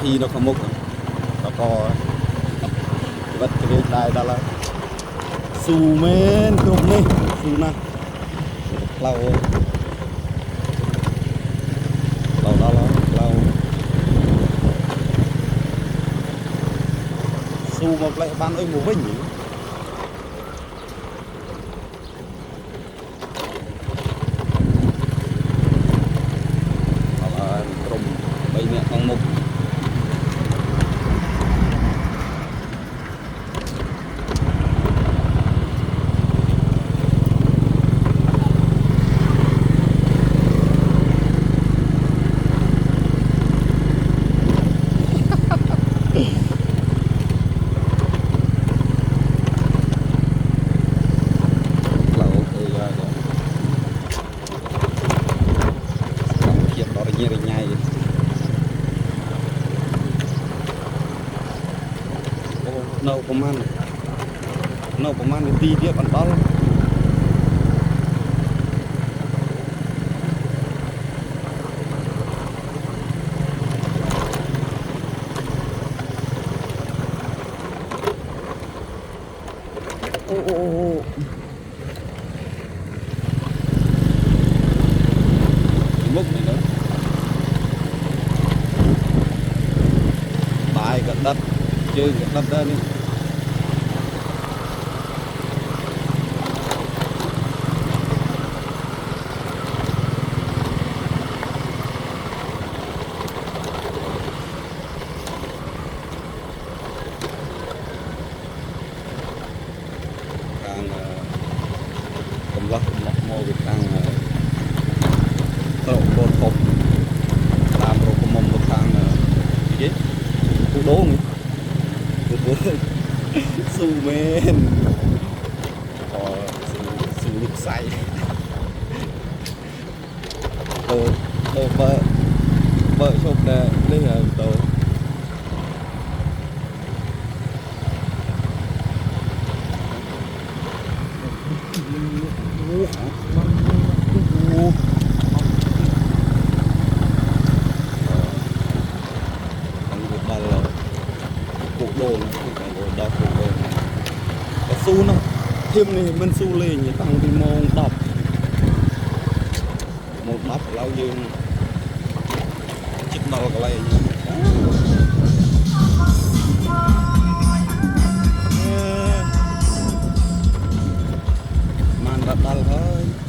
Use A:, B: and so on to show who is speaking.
A: thi nó không mốc nó có vật cái đài đó là su men cục này su nè lâu lâu đó là lâu su một lại ban ơi một vinh là rồng bây nè con mục nhai nâuประมาณตีdia còn đó mốc này nữa tại cái đất chơi cái đất đây lắc mô Việt Nam tàu bồn cột làm rồi có mông một thằng gì cụ đố nhỉ su men su lục say vợ chụp nè đây là tàu cụ đồ đó cụ đồ có su nó thêm này bên su lên như tăng đi mong đọc một đọc lâu như chích đầu cái này man đặt đal thôi